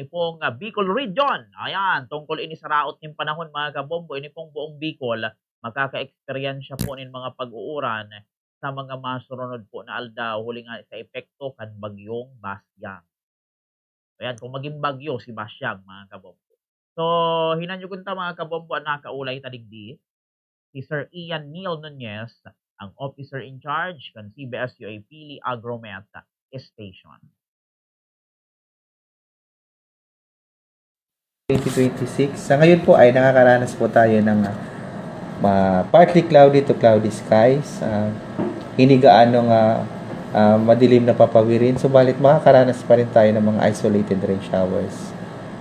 pong Bicol Region. Ayan, tungkol ini sa raot ning panahon mga kabombo, ini pong buong Bicol, makaka-eksperyensya po nin mga pag-uuran sa mga masurunod po na aldaw huli nga sa epekto kan bagyong Basyang. Ayan, kung maging bagyo si Basyang mga kabombo. So, hinanyugon ta mga kabombo ang nakaulay ta digdi, si Sir Ian Neil Nunez, ang officer in charge kan CBS UAP Pili Agromet Station. 2026. Sa ngayon po ay nakakaranas po tayo ng partly cloudy to cloudy skies. Hindi gaanong madilim na papawirin. Subalit makakaranas pa rin tayo ng mga isolated rain showers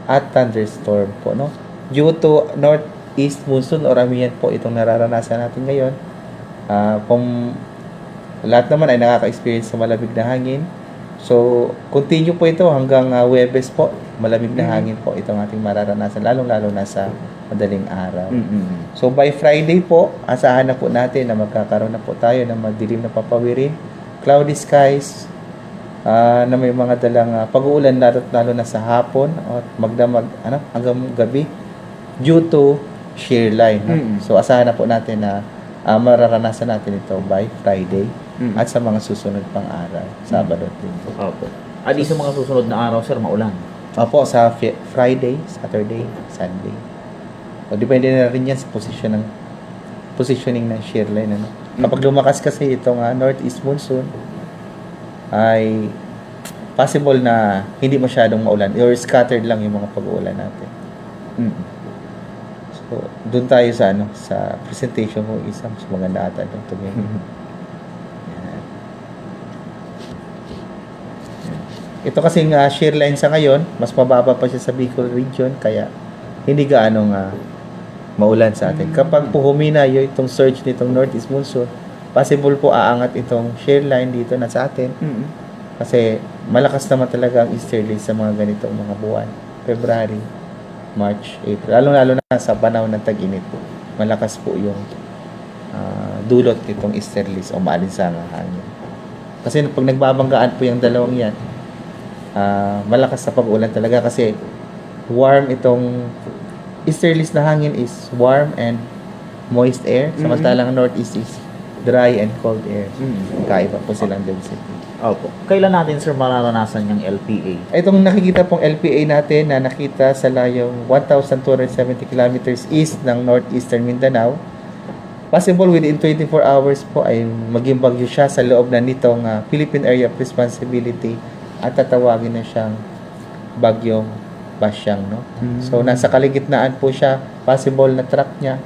at thunderstorm po, no? Due to northeast monsoon or amihan po itong nararanasan natin ngayon. Kung lahat naman ay nakaka-experience sa malamig na hangin. So, continue po ito hanggang Huwebes po. Malamig na hangin po itong ating mararanasan, lalong-lalo na sa madaling araw. So, by Friday po, asahan na po natin na magkakaroon na po tayo ng madilim na papawirin, cloudy skies, na may mga dalang pag-uulan lalo na sa hapon at magdamag hanggang gabi due to shear line. So, asahan na po natin na mararanasan natin ito by Friday at sa mga susunod pang araw, Sabado at Linggo. Opo. Adi sa mga susunod na araw, sir, maulan? Opo, sa Friday, Saturday, Sunday. O, depende na rin yan sa positioning ng shear line. Ano? Kapag lumakas kasi itong northeast monsoon, ay possible na hindi masyadong maulan or scattered lang yung mga pag-uulan natin. So, doon tayo sa sa presentation ko isang maganda ata itong tumingin. Ito kasing shear line sa ngayon, mas mababa pa siya sa Bicol region, kaya hindi gaanong maulan sa atin. Kapag po humina itong surge nitong northeast monsoon, possible po aangat itong shear line dito na sa atin. Kasi malakas naman talaga ang easterly sa mga ganitong mga buwan. February, March, April. Lalo na sa panahon ng tag-init po. Malakas po yung dulot nitong easterlies o maalinsang hangin. Kasi pag nagbabanggaan po yung dalawang yan, malakas sa pag-ulan talaga kasi warm itong easterlies na hangin is warm and moist air, samantalang northeast is dry and cold air. Kaiba po silang density. Opo. Kailan natin, sir, mararanasan yung LPA? Itong nakikita pong LPA natin na nakita sa layong 1,270 kilometers east ng northeastern Mindanao, possible within 24 hours po ay maging bagyo siya sa loob na nitong Philippine Area of Responsibility at tatawagin na siyang bagyong Basyang, no? So, nasa kaligitnaan po siya, possible na track niya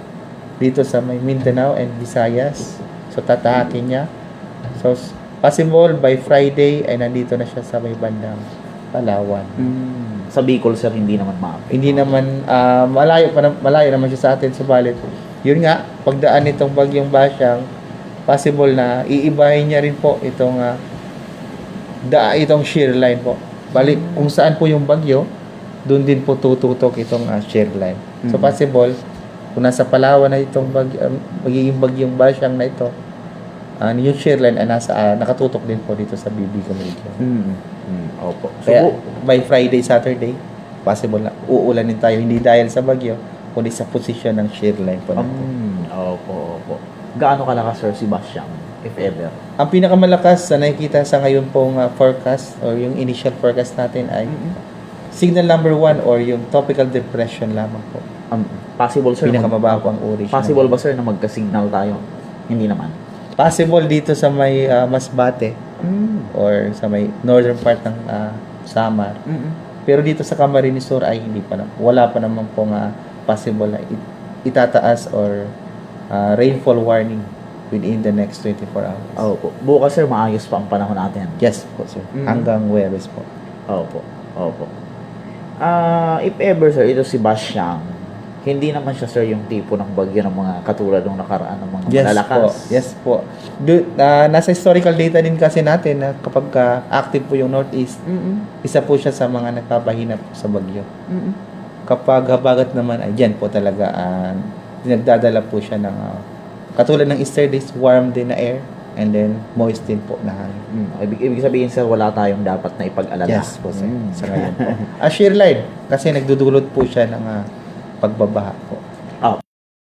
dito sa may Mindanao and Visayas. So, tatahakin niya. So, possible by Friday ay nandito na siya sa may bandang Palawan. Sa Bicol, sir, hindi naman Hindi naman, malayo naman siya sa atin, subalit. Yun nga, pagdaan nitong bagyong Basyang, possible na iibahin niya rin po itong shear line po. Balik, kung saan po yung bagyo, doon din po tututok itong shear line. So, possible, kung nasa Palawan na itong magiging bagyong Basyang na ito, yung shear line ay nakatutok din po dito sa Bicol region. Opo. So, Kaya, by Friday, Saturday, possible na uulanin tayo, hindi dahil sa bagyo, kundi sa posisyon ng shear line po natin. Opo. Gaano kalakas, sir, si Basyang, if ever? Ang pinakamalakas na nakikita sa ngayon pong forecast or yung initial forecast natin ay signal number 1 or yung tropical depression lamang po. Possible, sir, Pinakamababang uri. possible ba, sir, na magka-signal tayo? Hindi naman. Possible dito sa may Masbate or sa may northern part ng Samar. Pero dito sa Camarines Sur ay wala pa naman pong possible na itataas or rainfall warning within the next 24 hours. Opo. Bukas, sir, maayos pa ang panahon natin. Yes po, sir. Hanggang Huwebes po. Opo. If ever, sir, ito si Basyang, hindi naman siya, sir, yung tipo ng bagyo ng mga katulad ng nakaraan ng mga malalakas. Yes po. Nasa historical data din kasi natin na kapag active po yung northeast, isa po siya sa mga nagpapahina po sa bagyo. Kapag habagat naman, ay dyan po talaga nagdadala po siya ng katulad ng easterlies, warm din na air and then moist din po na hangin. Ibig sabihin sir, wala tayong dapat na ipag-alala. Yes po sir. Sa ngayon po. Shear line, kasi nagdudulot po siya ng pagbabaha po.